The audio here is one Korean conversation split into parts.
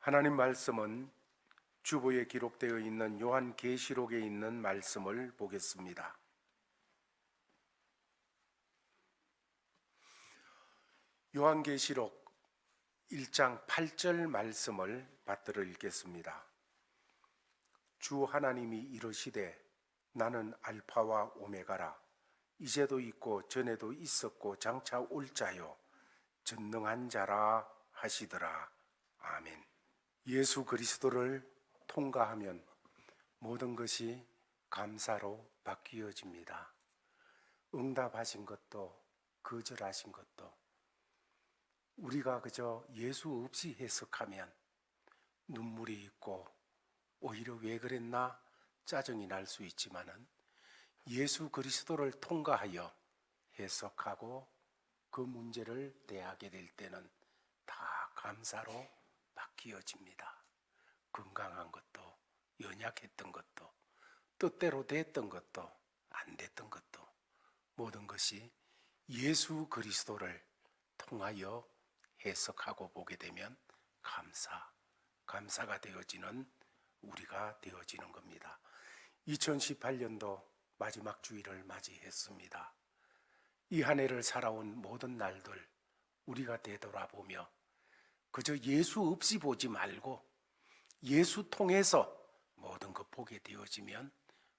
하나님 말씀은 주보에 기록되어 있는 요한계시록에 있는 말씀을 보겠습니다. 요한계시록 1장 8절 말씀을 받들어 읽겠습니다. 주 하나님이 이르시되 나는 알파와 오메가라. 이제도 있고 전에도 있었고 장차 올 자요 전능한 자라 하시더라. 아멘. 예수 그리스도를 통과하면 모든 것이 감사로 바뀌어집니다. 응답하신 것도 거절하신 것도 우리가 그저 예수 없이 해석하면 눈물이 있고 오히려 왜 그랬나 짜증이 날 수 있지만은 예수 그리스도를 통과하여 해석하고 그 문제를 대하게 될 때는 다 감사로 바뀌어집니다. 건강한 것도 연약했던 것도 뜻대로 됐던 것도 안 됐던 것도 모든 것이 예수 그리스도를 통하여 해석하고 보게 되면 감사가 되어지는 우리가 되어지는 겁니다. 2018년도 마지막 주일을 맞이했습니다. 이 한 해를 살아온 모든 날들 우리가 되돌아보며 그저 예수 없이 보지 말고 예수 통해서 모든 것 보게 되어지면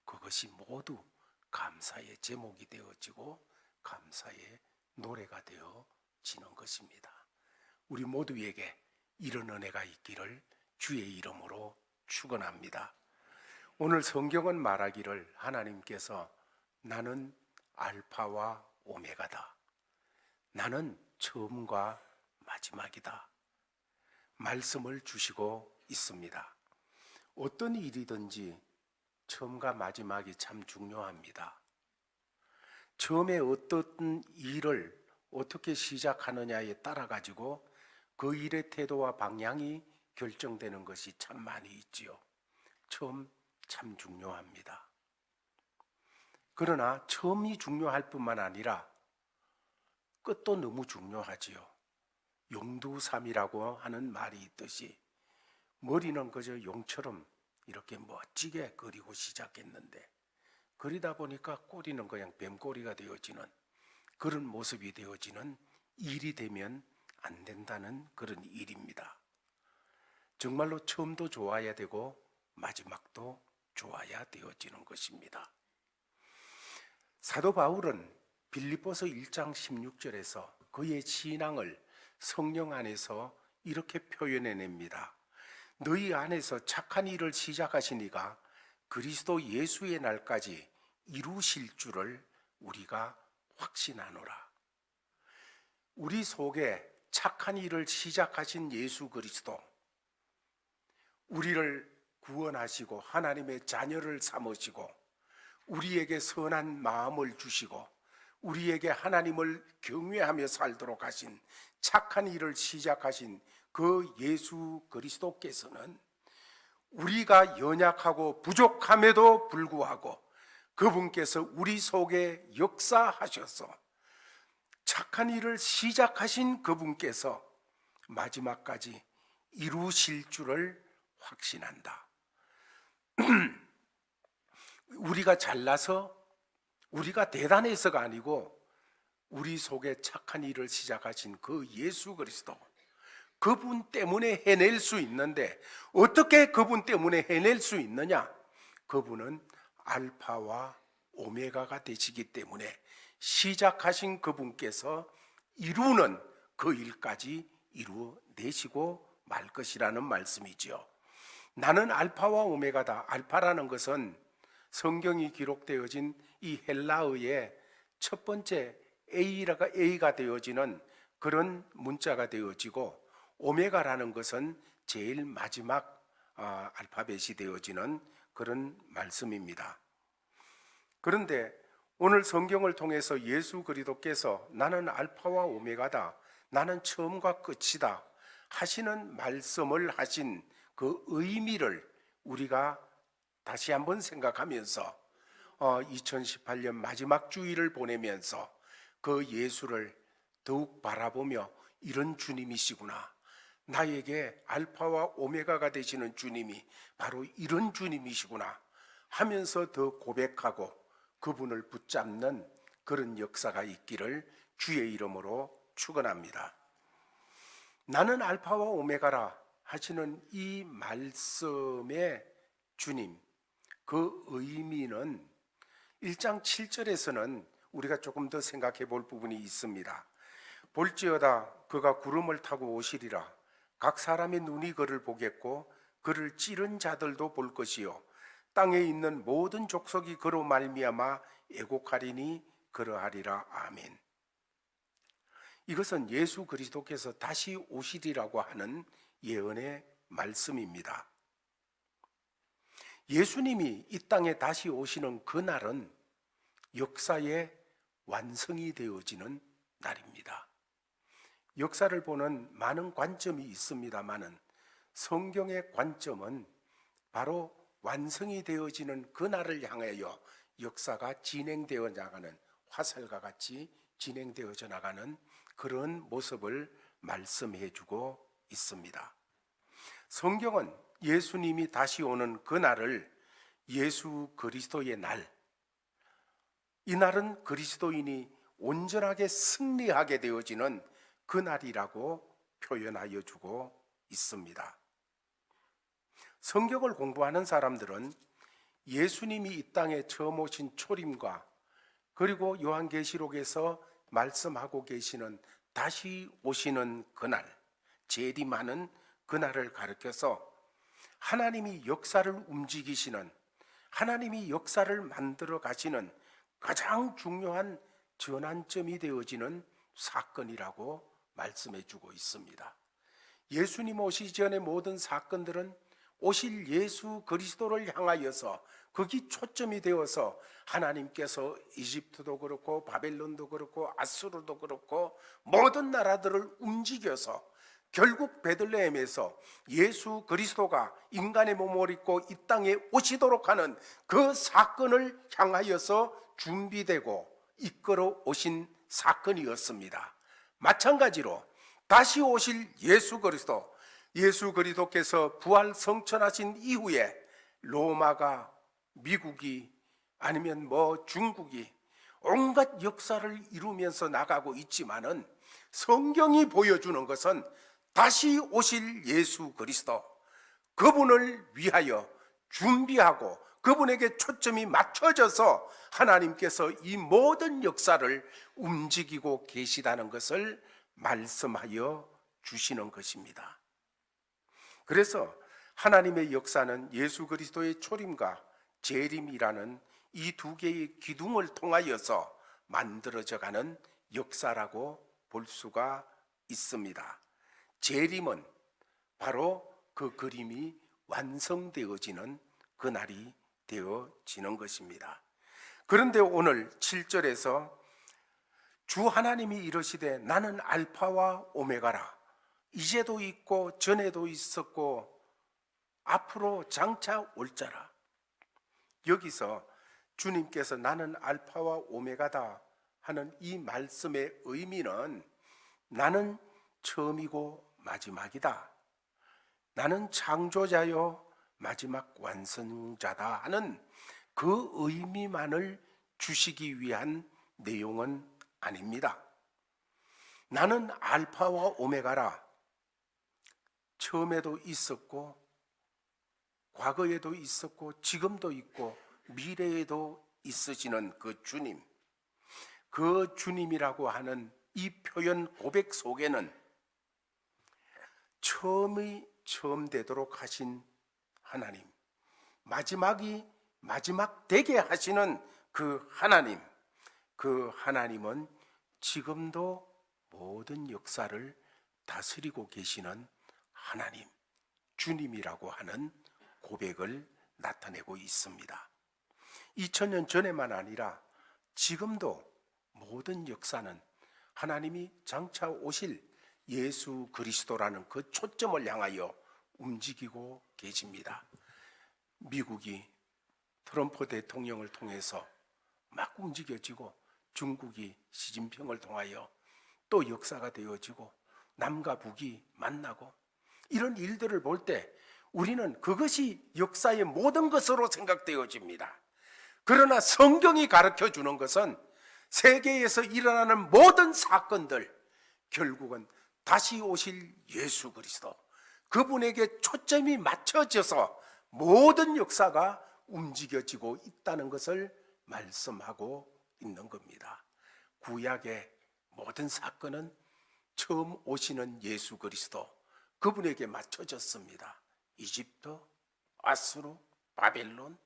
그것이 모두 감사의 제목이 되어지고 감사의 노래가 되어지는 것입니다. 우리 모두에게 이런 은혜가 있기를 주의 이름으로 축원합니다. 오늘 성경은 말하기를 하나님께서 나는 알파와 오메가다. 나는 처음과 마지막이다. 말씀을 주시고 있습니다. 어떤 일이든지 처음과 마지막이 참 중요합니다. 처음에 어떤 일을 어떻게 시작하느냐에 따라 가지고 그 일의 태도와 방향이 결정되는 것이 참 많이 있지요. 처음 참 중요합니다. 그러나 처음이 중요할 뿐만 아니라 끝도 너무 중요하지요. 용두삼이라고 하는 말이 있듯이 머리는 그저 용처럼 이렇게 멋지게 그리고 시작했는데 그리다 보니까 꼬리는 그냥 뱀꼬리가 되어지는 그런 모습이 되어지는 일이 되면 안 된다는 그런 일입니다. 정말로 처음도 좋아야 되고 마지막도 좋아야 되어지는 것입니다. 사도 바울은 빌립보서 1장 16절에서 그의 신앙을 성령 안에서 이렇게 표현해냅니다. 너희 안에서 착한 일을 시작하신 이가 그리스도 예수의 날까지 이루실 줄을 우리가 확신하노라. 우리 속에 착한 일을 시작하신 예수 그리스도, 우리를 구원하시고 하나님의 자녀를 삼으시고 우리에게 선한 마음을 주시고 우리에게 하나님을 경외하며 살도록 하신 착한 일을 시작하신 그 예수 그리스도께서는 우리가 연약하고 부족함에도 불구하고 그분께서 우리 속에 역사하셔서 착한 일을 시작하신 그분께서 마지막까지 이루실 줄을 확신한다. 우리가 잘나서 우리가 대단해서가 아니고 우리 속에 착한 일을 시작하신 그 예수 그리스도, 그분 때문에 해낼 수 있는데 어떻게 그분 때문에 해낼 수 있느냐? 그분은 알파와 오메가가 되시기 때문에 시작하신 그분께서 이루는 그 일까지 이루내시고 말 것이라는 말씀이지요. 나는 알파와 오메가다. 알파라는 것은 성경이 기록되어진 이 헬라어의 첫 번째 A가 되어지는 그런 문자가 되어지고 오메가라는 것은 제일 마지막 알파벳이 되어지는 그런 말씀입니다. 그런데 오늘 성경을 통해서 예수 그리스도께서 나는 알파와 오메가다, 나는 처음과 끝이다 하시는 말씀을 하신 그 의미를 우리가 다시 한번 생각하면서 2018년 마지막 주일을 보내면서 그 예수를 더욱 바라보며 이런 주님이시구나, 나에게 알파와 오메가가 되시는 주님이 바로 이런 주님이시구나 하면서 더 고백하고 그분을 붙잡는 그런 역사가 있기를 주의 이름으로 축원합니다. 나는 알파와 오메가라 하시는 이 말씀의 주님, 그 의미는 1장 7절에서는 우리가 조금 더 생각해 볼 부분이 있습니다. 볼지어다 그가 구름을 타고 오시리라. 각 사람의 눈이 그를 보겠고 그를 찌른 자들도 볼 것이요 땅에 있는 모든 족속이 그로 말미암아 애곡하리니 그러하리라. 아멘. 이것은 예수 그리스도께서 다시 오시리라고 하는 예언의 말씀입니다. 예수님이 이 땅에 다시 오시는 그날은 역사의 완성이 되어지는 날입니다. 역사를 보는 많은 관점이 있습니다마는 성경의 관점은 바로 완성이 되어지는 그날을 향하여 역사가 진행되어 나가는, 화살과 같이 진행되어져 나가는 그런 모습을 말씀해 주고 있습니다. 성경은 예수님이 다시 오는 그날을 예수 그리스도의 날, 이 날은 그리스도인이 온전하게 승리하게 되어지는 그날이라고 표현하여 주고 있습니다. 성경을 공부하는 사람들은 예수님이 이 땅에 처음 오신 초림과 그리고 요한계시록에서 말씀하고 계시는 다시 오시는 그날, 재림하는 그날을 가리켜서 하나님이 역사를 움직이시는, 하나님이 역사를 만들어 가시는 가장 중요한 전환점이 되어지는 사건이라고 말씀해 주고 있습니다. 예수님 오시기 전의 모든 사건들은 오실 예수 그리스도를 향하여서 거기 초점이 되어서 하나님께서 이집트도 그렇고 바벨론도 그렇고 아수르도 그렇고 모든 나라들을 움직여서 결국 베들레헴에서 예수 그리스도가 인간의 몸을 입고 이 땅에 오시도록 하는 그 사건을 향하여서 준비되고 이끌어 오신 사건이었습니다. 마찬가지로 다시 오실 예수 그리스도, 예수 그리스도께서 부활 성천하신 이후에 로마가, 미국이, 아니면 중국이 온갖 역사를 이루면서 나가고 있지만은 성경이 보여주는 것은 다시 오실 예수 그리스도, 그분을 위하여 준비하고 그분에게 초점이 맞춰져서 하나님께서 이 모든 역사를 움직이고 계시다는 것을 말씀하여 주시는 것입니다. 그래서 하나님의 역사는 예수 그리스도의 초림과 재림이라는 이 두 개의 기둥을 통하여서 만들어져 가는 역사라고 볼 수가 있습니다. 재림은 바로 그 그림이 완성되어지는 그날이 되어지는 것입니다. 그런데 오늘 7절에서 주 하나님이 이르시되 나는 알파와 오메가라, 이제도 있고 전에도 있었고 앞으로 장차 올 자라. 여기서 주님께서 나는 알파와 오메가다 하는 이 말씀의 의미는 나는 처음이고 마지막이다, 나는 창조자요 마지막 완성자다 하는 그 의미만을 주시기 위한 내용은 아닙니다. 나는 알파와 오메가라, 처음에도 있었고 과거에도 있었고 지금도 있고 미래에도 있으시는 그 주님, 그 주님이라고 하는 이 표현 고백 속에는 처음이 처음 되도록 하신 하나님, 마지막이 마지막 되게 하시는 그 하나님, 그 하나님은 지금도 모든 역사를 다스리고 계시는 하나님, 주님이라고 하는 고백을 나타내고 있습니다. 2000년 전에만 아니라 지금도 모든 역사는 하나님이 장차 오실 예수 그리스도라는 그 초점을 향하여 움직이고 계십니다. 미국이 트럼프 대통령을 통해서 막 움직여지고 중국이 시진핑을 통하여 또 역사가 되어지고 남과 북이 만나고 이런 일들을 볼 때 우리는 그것이 역사의 모든 것으로 생각되어집니다. 그러나 성경이 가르쳐 주는 것은 세계에서 일어나는 모든 사건들, 결국은 다시 오실 예수 그리스도, 그분에게 초점이 맞춰져서 모든 역사가 움직여지고 있다는 것을 말씀하고 있는 겁니다. 구약의 모든 사건은 처음 오시는 예수 그리스도, 그분에게 맞춰졌습니다. 이집트, 아수르, 바벨론,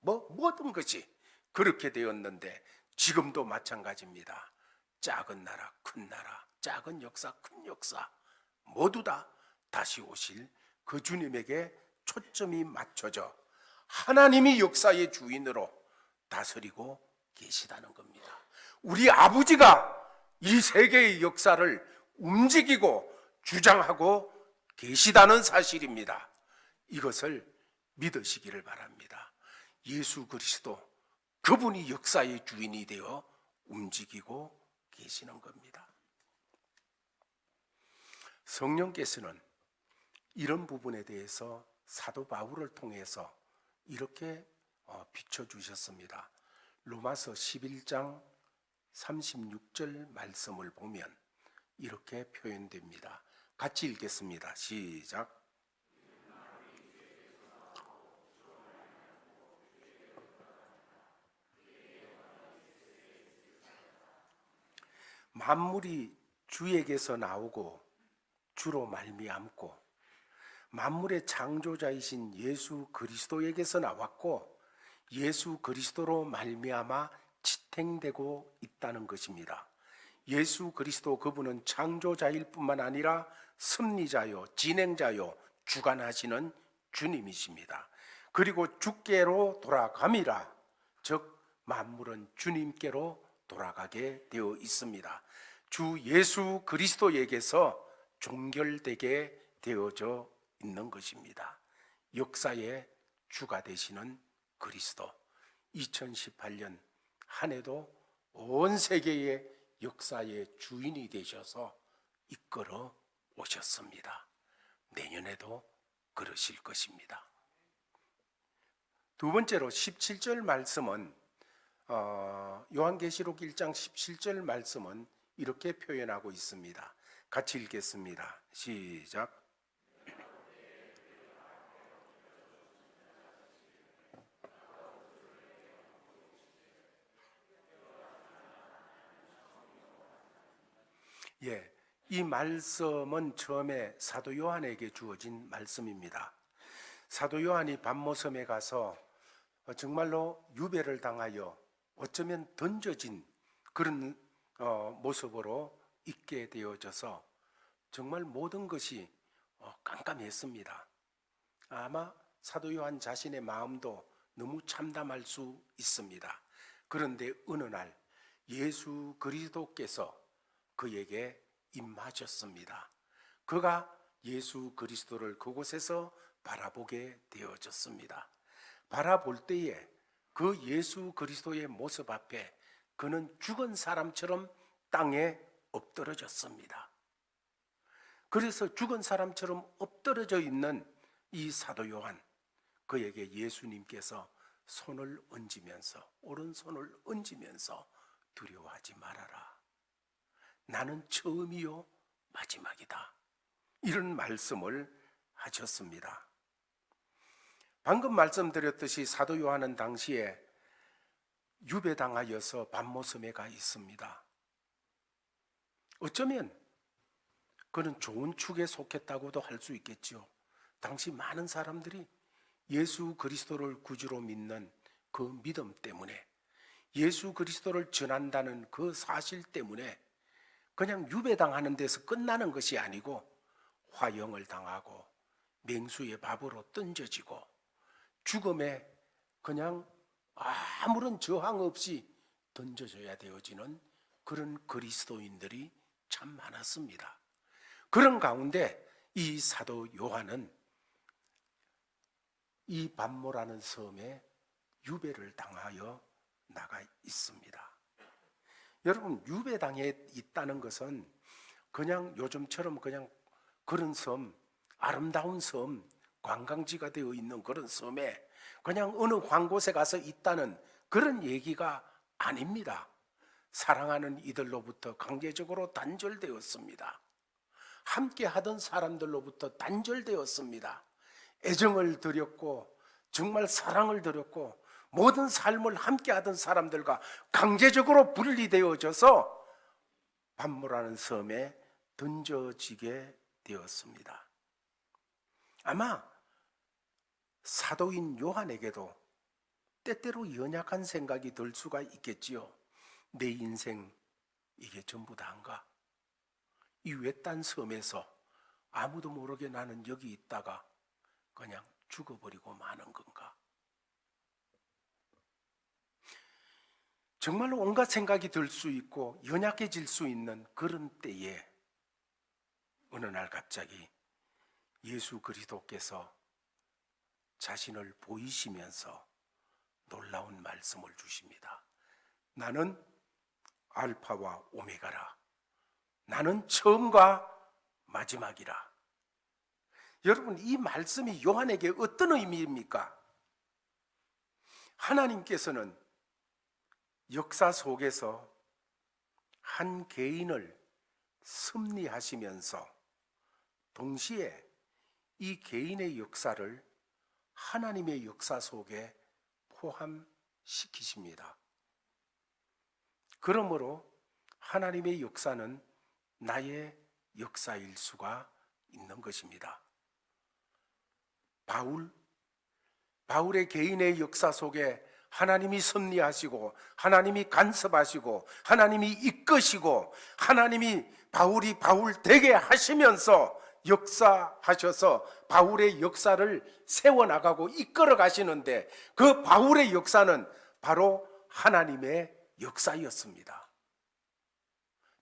모든 것이 그렇게 되었는데 지금도 마찬가지입니다. 작은 나라, 큰 나라, 작은 역사, 큰 역사 모두 다 다시 오실 그 주님에게 초점이 맞춰져 하나님이 역사의 주인으로 다스리고 계시다는 겁니다. 우리 아버지가 이 세계의 역사를 움직이고 주장하고 계시다는 사실입니다. 이것을 믿으시기를 바랍니다. 예수 그리스도, 그분이 역사의 주인이 되어 움직이고 계시는 겁니다. 성령께서는 이런 부분에 대해서 사도 바울을 통해서 이렇게 비춰주셨습니다. 로마서 11장 36절 말씀을 보면 이렇게 표현됩니다. 같이 읽겠습니다. 시작. 만물이 주에게서 나오고 주로 말미암고 만물의 창조자이신 예수 그리스도에게서 나왔고 예수 그리스도로 말미암아 지탱되고 있다는 것입니다. 예수 그리스도, 그분은 창조자일 뿐만 아니라 섭리자요, 진행자요, 주관하시는 주님이십니다. 그리고 주께로 돌아감이라, 즉 만물은 주님께로 돌아가게 되어 있습니다. 주 예수 그리스도에게서 종결되게 되어져 있는 것입니다. 역사의 주가 되시는 그리스도, 2018년 한 해도 온 세계의 역사의 주인이 되셔서 이끌어 오셨습니다. 내년에도 그러실 것입니다. 두 번째로 17절 말씀은 요한계시록 1장 17절 말씀은 이렇게 표현하고 있습니다. 같이 읽겠습니다. 시작. 이 말씀은 처음에 사도 요한에게 주어진 말씀입니다. 사도 요한이 반모섬에 가서 정말로 유배를 당하여 어쩌면 던져진 그런 모습으로 있게 되어져서 정말 모든 것이 깜깜했습니다. 아마 사도 요한 자신의 마음도 너무 참담할 수 있습니다. 그런데 어느 날 예수 그리스도께서 그에게 임하셨습니다. 그가 예수 그리스도를 그곳에서 바라보게 되어졌습니다. 바라볼 때에 그 예수 그리스도의 모습 앞에 그는 죽은 사람처럼 땅에 엎드러졌습니다. 그래서 죽은 사람처럼 엎드러져 있는 이 사도 요한, 그에게 예수님께서 손을 얹으면서, 오른손을 얹으면서 두려워하지 말아라, 나는 처음이요 마지막이다, 이런 말씀을 하셨습니다. 방금 말씀드렸듯이 사도 요한은 당시에 유배당하여서 반모섬에 가 있습니다. 어쩌면 그는 좋은 축에 속했다고도 할 수 있겠죠. 당시 많은 사람들이 예수 그리스도를 구주로 믿는 그 믿음 때문에, 예수 그리스도를 전한다는 그 사실 때문에 그냥 유배당하는 데서 끝나는 것이 아니고 화형을 당하고 맹수의 밥으로 던져지고 죽음에 그냥 아무런 저항 없이 던져져야 되어지는 그런 그리스도인들이 참 많았습니다. 그런 가운데 이 사도 요한은 이 반모라는 섬에 유배를 당하여 나가 있습니다. 여러분, 유배당해 있다는 것은 그냥 요즘처럼 그냥 그런 섬 아름다운 섬, 관광지가 되어 있는 그런 섬에 그냥 어느 한 곳에 가서 있다는 그런 얘기가 아닙니다. 사랑하는 이들로부터 강제적으로 단절되었습니다. 함께 하던 사람들로부터 단절되었습니다. 애정을 드렸고 정말 사랑을 드렸고 모든 삶을 함께 하던 사람들과 강제적으로 분리되어져서 반모라는 섬에 던져지게 되었습니다. 아마 사도인 요한에게도 때때로 연약한 생각이 들 수가 있겠지요. 내 인생 이게 전부 다인가? 이 외딴 섬에서 아무도 모르게 나는 여기 있다가 그냥 죽어버리고 마는 건가? 정말로 온갖 생각이 들 수 있고 연약해질 수 있는 그런 때에 어느 날 갑자기 예수 그리스도께서 자신을 보이시면서 놀라운 말씀을 주십니다. 나는 알파와 오메가라. 나는 처음과 마지막이라. 여러분, 이 말씀이 요한에게 어떤 의미입니까? 하나님께서는 역사 속에서 한 개인을 섭리하시면서 동시에 이 개인의 역사를 하나님의 역사 속에 포함시키십니다. 그러므로 하나님의 역사는 나의 역사일 수가 있는 것입니다. 바울의 개인의 역사 속에 하나님이 섭리하시고 하나님이 간섭하시고 하나님이 이끄시고 하나님이 바울이 바울 되게 하시면서 역사하셔서 바울의 역사를 세워나가고 이끌어 가시는데 그 바울의 역사는 바로 하나님의 역사였습니다.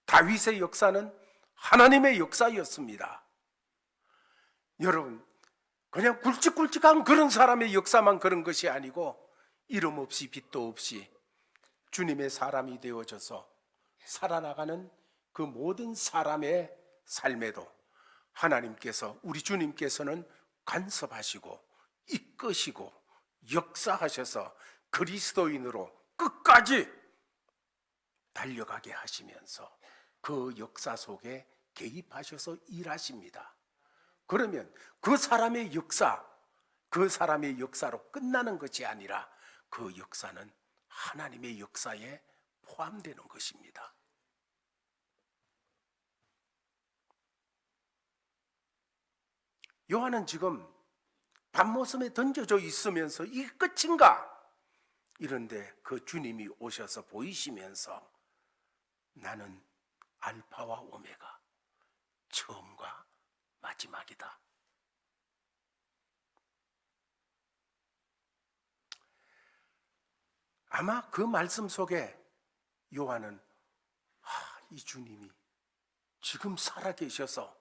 다윗의 역사는 하나님의 역사였습니다. 여러분, 그냥 굵직굵직한 그런 사람의 역사만 그런 것이 아니고 이름 없이 빛도 없이 주님의 사람이 되어져서 살아나가는 그 모든 사람의 삶에도 하나님께서, 우리 주님께서는 간섭하시고 이끄시고 역사하셔서 그리스도인으로 끝까지 달려가게 하시면서 그 역사 속에 개입하셔서 일하십니다. 그러면 그 사람의 역사, 그 사람의 역사로 끝나는 것이 아니라 그 역사는 하나님의 역사에 포함되는 것입니다. 요한은 지금 밤모섬에 던져져 있으면서 이게 끝인가? 이런데 그 주님이 오셔서 보이시면서 나는 알파와 오메가, 처음과 마지막이다. 아마 그 말씀 속에 요한은 이 주님이 지금 살아계셔서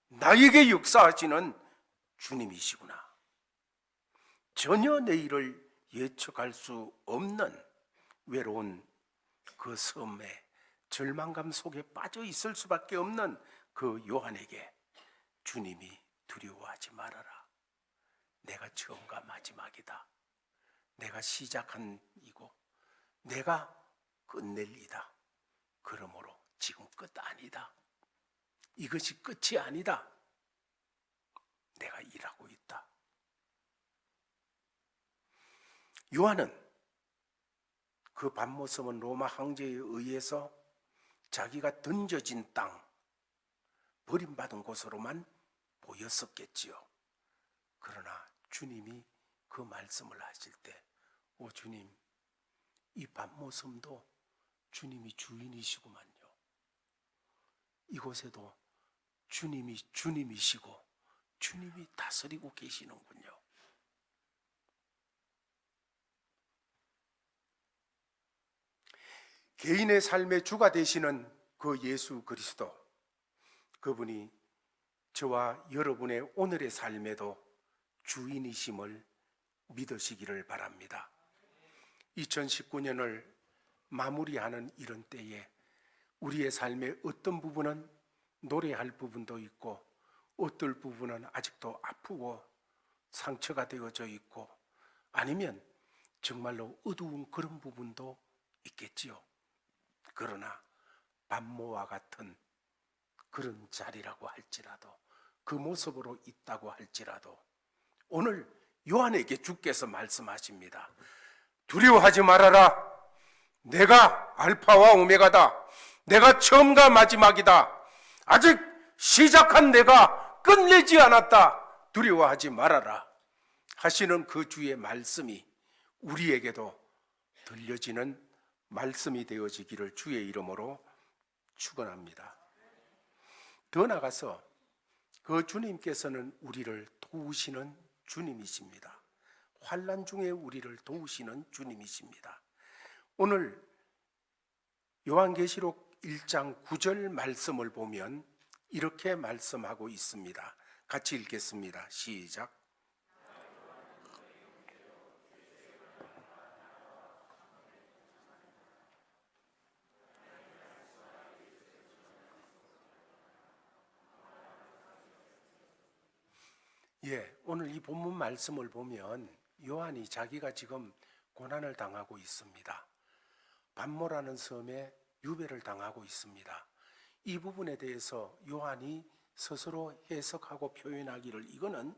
나에게 역사하시는 주님이시구나. 전혀 내일을 예측할 수 없는 외로운 그 섬에 절망감 속에 빠져 있을 수밖에 없는 그 요한에게 주님이 두려워하지 말아라. 내가 처음과 마지막이다. 내가 시작한 이고 내가 끝낼 이다. 그러므로 지금 끝 아니다. 이것이 끝이 아니다. 내가 일하고 있다. 요한은 그 밤모섬은 로마 황제에 의해서 자기가 던져진 땅, 버림받은 곳으로만 보였었겠지요. 그러나 주님이 그 말씀을 하실 때, 오 주님, 이 밤모섬도 주님이 주인이시구만요. 이곳에도 주님이 주님이시고 주님이 다스리고 계시는군요. 개인의 삶의 주가 되시는 그 예수 그리스도, 그분이 저와 여러분의 오늘의 삶에도 주인이심을 믿으시기를 바랍니다. 2019년을 마무리하는 이런 때에 우리의 삶의 어떤 부분은 노래할 부분도 있고 어떨 부분은 아직도 아프고 상처가 되어져 있고, 아니면 정말로 어두운 그런 부분도 있겠지요. 그러나 반모와 같은 그런 자리라고 할지라도, 그 모습으로 있다고 할지라도, 오늘 요한에게 주께서 말씀하십니다. 두려워하지 말아라. 내가 알파와 오메가다. 내가 처음과 마지막이다. 아직 시작한 내가 끝내지 않았다. 두려워하지 말아라 하시는 그 주의 말씀이 우리에게도 들려지는 말씀이 되어지기를 주의 이름으로 축원합니다. 더 나아가서 그 주님께서는 우리를 도우시는 주님이십니다. 환난 중에 우리를 도우시는 주님이십니다. 오늘 요한계시록 1장 9절 말씀을 보면 이렇게 말씀하고 있습니다. 같이 읽겠습니다. 시작. 오늘 이 본문 말씀을 보면 요한이 자기가 지금 고난을 당하고 있습니다. 반모라는 섬에 유배를 당하고 있습니다. 이 부분에 대해서 요한이 스스로 해석하고 표현하기를, 이거는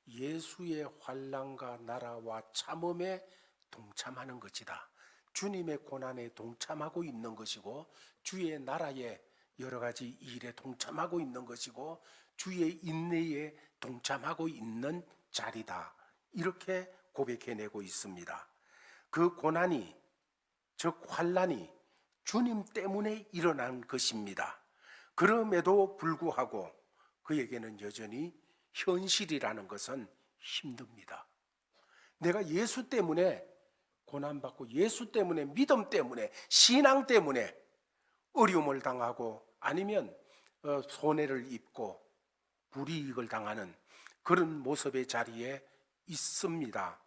예수의 환난과 나라와 참음에 동참하는 것이다. 주님의 고난에 동참하고 있는 것이고, 주의 나라의 여러 가지 일에 동참하고 있는 것이고, 주의 인내에 동참하고 있는 자리다. 이렇게 고백해내고 있습니다. 그 고난이, 즉 환난이 주님 때문에 일어난 것입니다. 그럼에도 불구하고 그에게는 여전히 현실이라는 것은 힘듭니다. 내가 예수 때문에 고난받고, 예수 때문에, 믿음 때문에, 신앙 때문에 어려움을 당하고, 아니면 손해를 입고 불이익을 당하는 그런 모습의 자리에 있습니다.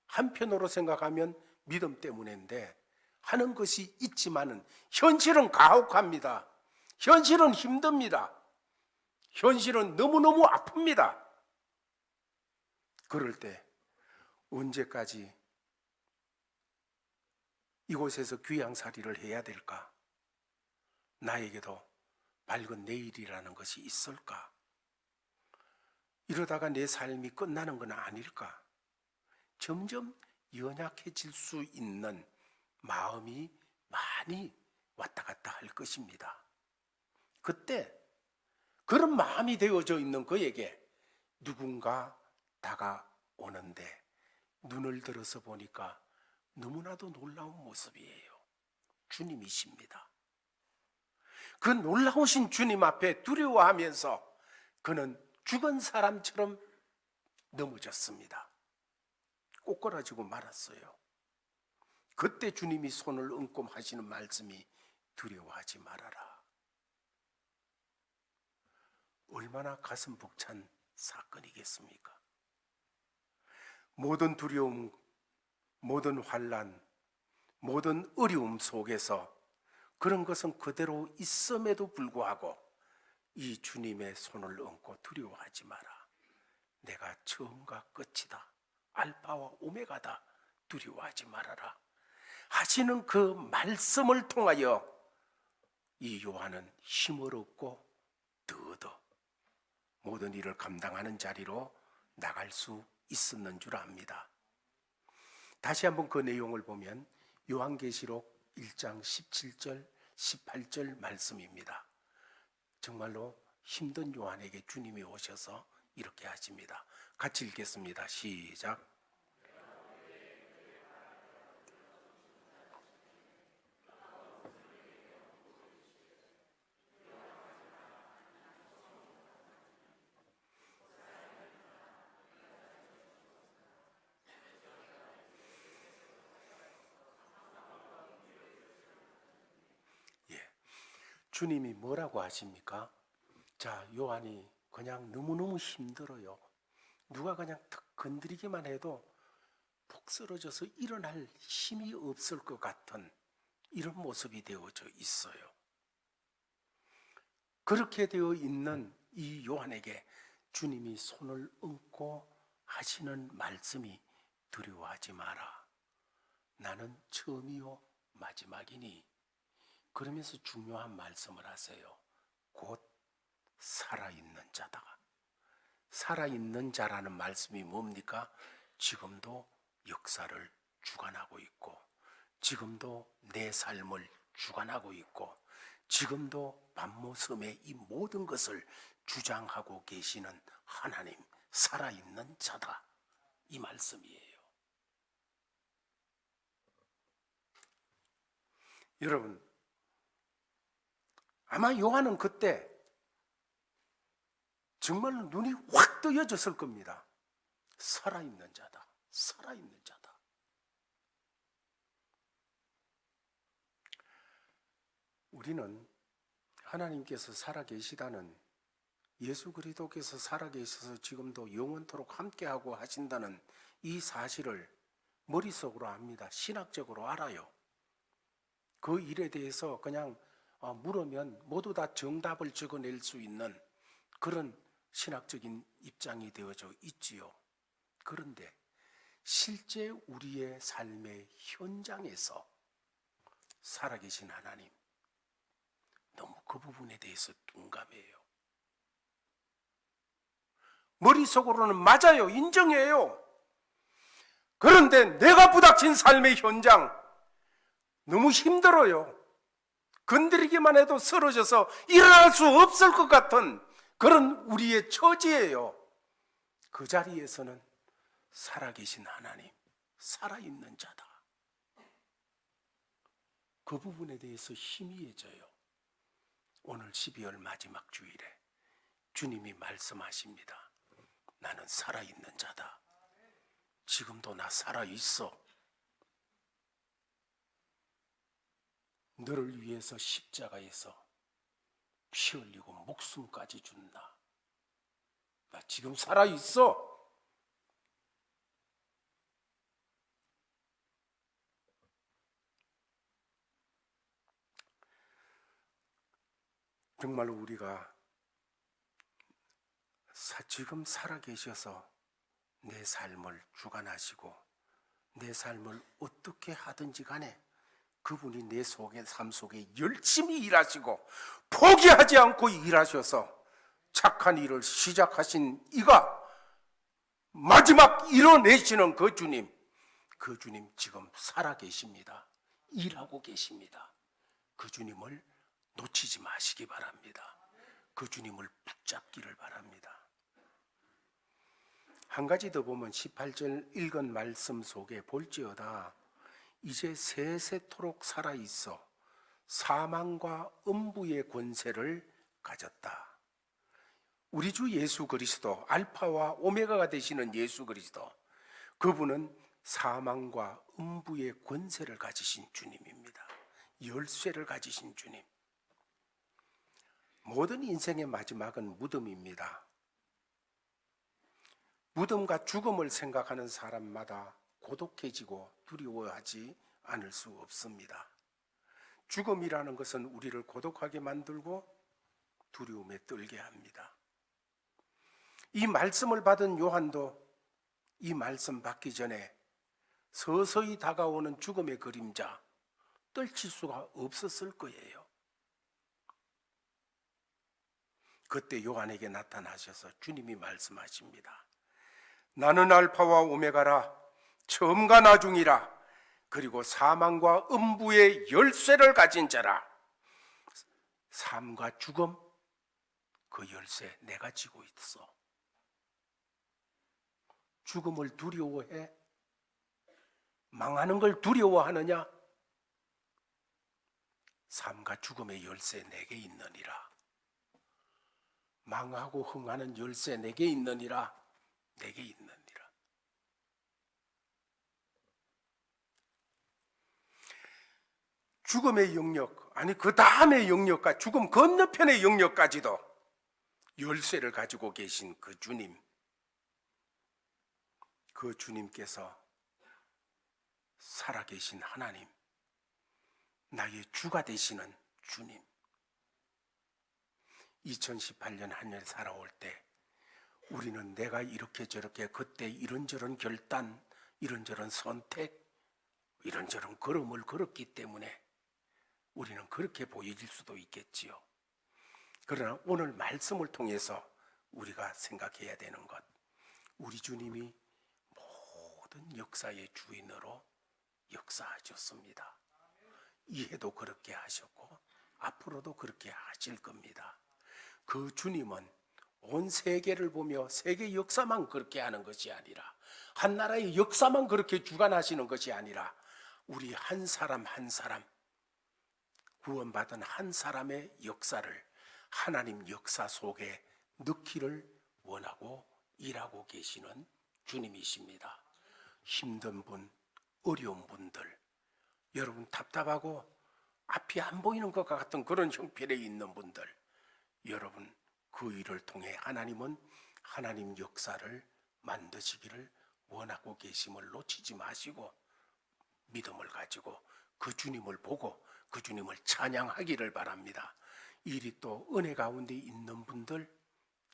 한편으로 생각하면 믿음 때문인데 하는 것이 있지만은 현실은 가혹합니다. 현실은 힘듭니다. 현실은 너무너무 아픕니다. 그럴 때 언제까지 이곳에서 귀양살이를 해야 될까? 나에게도 밝은 내일이라는 것이 있을까? 이러다가 내 삶이 끝나는 건 아닐까? 점점 연약해질 수 있는 마음이 많이 왔다 갔다 할 것입니다. 그때 그런 마음이 되어져 있는 그에게 누군가 다가오는데 눈을 들어서 보니까 너무나도 놀라운 모습이에요. 주님이십니다. 그 놀라우신 주님 앞에 두려워하면서 그는 죽은 사람처럼 넘어졌습니다. 꼬꾸라지고 말았어요. 그때 주님이 손을 얹고 하시는 말씀이 두려워하지 말아라. 얼마나 가슴 벅찬 사건이겠습니까? 모든 두려움, 모든 환난, 모든 어려움 속에서 그런 것은 그대로 있음에도 불구하고 이 주님의 손을 얹고 두려워하지 마라. 내가 처음과 끝이다. 알파와 오메가다. 두려워하지 말아라 하시는 그 말씀을 통하여 이 요한은 힘을 얻고 더더 모든 일을 감당하는 자리로 나갈 수 있었는 줄 압니다. 다시 한번 그 내용을 보면 요한계시록 1장 17절 18절 말씀입니다. 정말로 힘든 요한에게 주님이 오셔서 이렇게 하십니다. 같이 읽겠습니다. 시작. 주님이 뭐라고 하십니까? 자, 요한이 그냥 너무너무 힘들어요. 누가 그냥 턱 건드리기만 해도 푹 쓰러져서 일어날 힘이 없을 것 같은 이런 모습이 되어져 있어요. 그렇게 되어 있는 이 요한에게 주님이 손을 얹고 하시는 말씀이 두려워하지 마라. 나는 처음이요 마지막이니. 그러면서 중요한 말씀을 하세요. 곧 살아있는 자다. 살아있는 자라는 말씀이 뭡니까? 지금도 역사를 주관하고 있고, 지금도 내 삶을 주관하고 있고, 지금도 밤모섬의 이 모든 것을 주장하고 계시는 하나님, 살아있는 자다. 이 말씀이에요. 여러분, 아마 요한은 그때 정말로 눈이 확 뜨여졌을 겁니다. 살아있는 자다. 살아있는 자다. 우리는 하나님께서 살아계시다는, 예수 그리스도께서 살아계셔서 지금도 영원토록 함께하고 하신다는 이 사실을 머릿속으로 압니다. 신학적으로 알아요. 그 일에 대해서 그냥 물으면 모두 다 정답을 적어낼 수 있는 그런 신학적인 입장이 되어져 있지요. 그런데 실제 우리의 삶의 현장에서 살아계신 하나님, 너무 그 부분에 대해서 둔감해요. 머릿속으로는 맞아요. 인정해요. 그런데 내가 부닥친 삶의 현장 너무 힘들어요. 건드리기만 해도 쓰러져서 일어날 수 없을 것 같은 그런 우리의 처지예요. 그 자리에서는 살아계신 하나님, 살아있는 자다. 그 부분에 대해서 희미해져요. 오늘 12월 마지막 주일에 주님이 말씀하십니다. 나는 살아있는 자다. 지금도 나 살아있어. 너를 위해서 십자가에서 피 흘리고 목숨까지 준 나 지금 살아있어. 정말로 우리가 지금 살아계셔서 내 삶을 주관하시고 내 삶을 어떻게 하든지 간에 그분이 내 삶 속에 열심히 일하시고 포기하지 않고 일하셔서 착한 일을 시작하신 이가 마지막 이뤄내시는 그 주님 지금 살아계십니다. 일하고 계십니다. 그 주님을 놓치지 마시기 바랍니다. 그 주님을 붙잡기를 바랍니다. 한 가지 더 보면 18절 읽은 말씀 속에 볼지어다 이제 세세토록 살아있어 사망과 음부의 권세를 가졌다. 우리 주 예수 그리스도, 알파와 오메가가 되시는 예수 그리스도, 그분은 사망과 음부의 권세를 가지신 주님입니다. 열쇠를 가지신 주님. 모든 인생의 마지막은 무덤입니다. 무덤과 죽음을 생각하는 사람마다 고독해지고 두려워하지 않을 수 없습니다. 죽음이라는 것은 우리를 고독하게 만들고 두려움에 떨게 합니다. 이 말씀을 받은 요한도 이 말씀 받기 전에 서서히 다가오는 죽음의 그림자 떨칠 수가 없었을 거예요. 그때 요한에게 나타나셔서 주님이 말씀하십니다. 나는 알파와 오메가라, 처음과 나중이라, 그리고 사망과 음부의 열쇠를 가진 자라. 삶과 죽음, 그 열쇠 내가 쥐고 있어. 죽음을 두려워해? 망하는 걸 두려워하느냐? 삶과 죽음의 열쇠 내게 있느니라. 망하고 흥하는 열쇠 내게 있느니라. 내게 있느니라. 죽음의 영역, 아니 그 다음의 영역과 죽음 건너편의 영역까지도 열쇠를 가지고 계신 그 주님, 그 주님께서 살아계신 하나님, 나의 주가 되시는 주님. 2018년 한 해 살아올 때 우리는 내가 이렇게 저렇게 그때 이런저런 결단, 이런저런 선택, 이런저런 걸음을 걸었기 때문에 우리는 그렇게 보여질 수도 있겠지요. 그러나 오늘 말씀을 통해서 우리가 생각해야 되는 것, 우리 주님이 모든 역사의 주인으로 역사하셨습니다. 이해도 그렇게 하셨고 앞으로도 그렇게 하실 겁니다. 그 주님은 온 세계를 보며 세계 역사만 그렇게 하는 것이 아니라, 한 나라의 역사만 그렇게 주관하시는 것이 아니라, 우리 한 사람 한 사람, 구원받은 한 사람의 역사를 하나님 역사 속에 넣기를 원하고 일하고 계시는 주님이십니다. 힘든 분, 어려운 분들, 여러분 답답하고 앞이 안 보이는 것 같은 그런 형편에 있는 분들, 여러분 그 일을 통해 하나님은 하나님 역사를 만드시기를 원하고 계심을 놓치지 마시고 믿음을 가지고 그 주님을 보고 그 주님을 찬양하기를 바랍니다. 일이 또 은혜 가운데 있는 분들,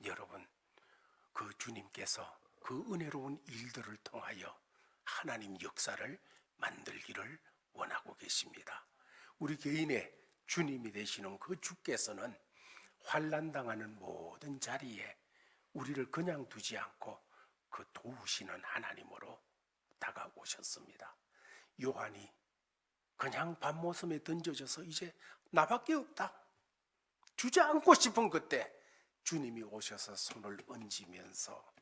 여러분 그 주님께서 그 은혜로운 일들을 통하여 하나님 역사를 만들기를 원하고 계십니다. 우리 개인의 주님이 되시는 그 주께서는 환난당하는 모든 자리에 우리를 그냥 두지 않고 그 도우시는 하나님으로 다가오셨습니다. 요한이 그냥 밤모섬에 던져져서 이제 나밖에 없다 주저앉고 싶은 그때 주님이 오셔서 손을 얹으면서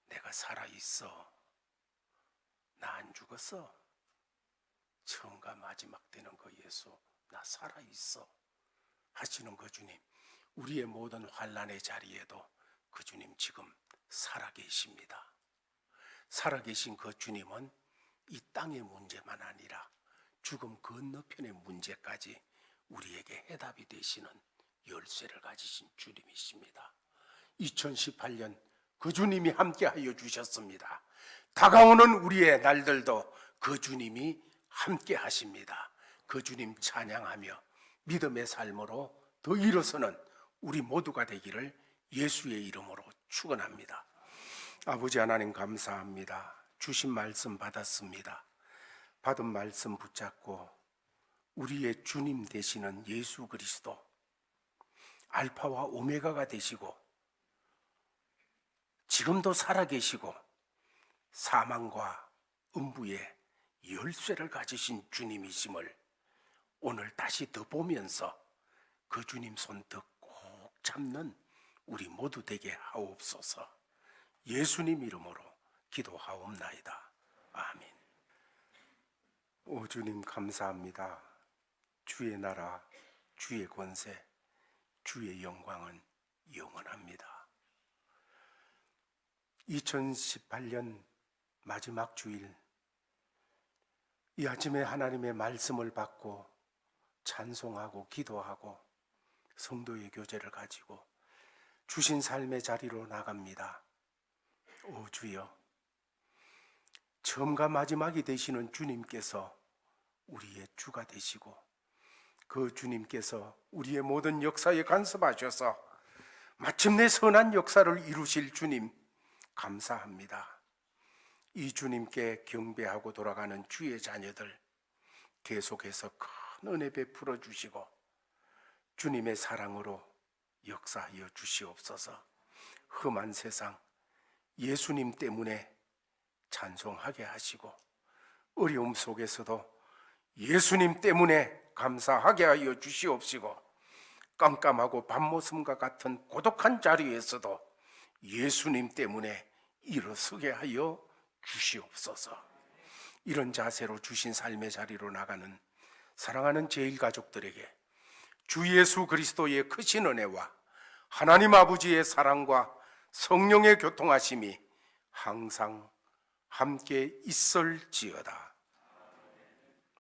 내가 살아있어, 나 안 죽었어, 처음과 마지막 되는 그 예수 나 살아있어 하시는 그 주님, 우리의 모든 환난의 자리에도 그 주님 지금 살아계십니다. 살아계신 그 주님은 이 땅의 문제만 아니라 죽음 건너편의 문제까지 우리에게 해답이 되시는 열쇠를 가지신 주님이십니다. 2018년 그 주님이 함께하여 주셨습니다. 다가오는 우리의 날들도 그 주님이 함께 하십니다. 그 주님 찬양하며 믿음의 삶으로 더 일어서는 우리 모두가 되기를 예수의 이름으로 축원합니다. 아버지 하나님 감사합니다. 주신 말씀 받았습니다. 받은 말씀 붙잡고 우리의 주님 되시는 예수 그리스도, 알파와 오메가가 되시고 지금도 살아계시고 사망과 음부의 열쇠를 가지신 주님이심을 오늘 다시 더 보면서 그 주님 손등 꼭 잡는 우리 모두 되게 하옵소서. 예수님 이름으로 기도하옵나이다. 아멘. 오 주님 감사합니다. 주의 나라, 주의 권세, 주의 영광은 영원합니다. 2018년 마지막 주일, 이 아침에 하나님의 말씀을 받고 찬송하고 기도하고 성도의 교제를 가지고 주신 삶의 자리로 나갑니다. 오 주여, 처음과 마지막이 되시는 주님께서 우리의 주가 되시고 그 주님께서 우리의 모든 역사에 간섭하셔서 마침내 선한 역사를 이루실 주님 감사합니다. 이 주님께 경배하고 돌아가는 주의 자녀들 계속해서 큰 은혜 베풀어 주시고 주님의 사랑으로 역사하여 주시옵소서. 험한 세상 예수님 때문에 찬송하게 하시고 어려움 속에서도 예수님 때문에 감사하게 하여 주시옵시고 깜깜하고 밤모섬과 같은 고독한 자리에서도 예수님 때문에 일어서게 하여 주시옵소서. 이런 자세로 주신 삶의 자리로 나가는 사랑하는 제일가족들에게 주 예수 그리스도의 크신 은혜와 하나님 아버지의 사랑과 성령의 교통하심이 항상 함께 있을지어다.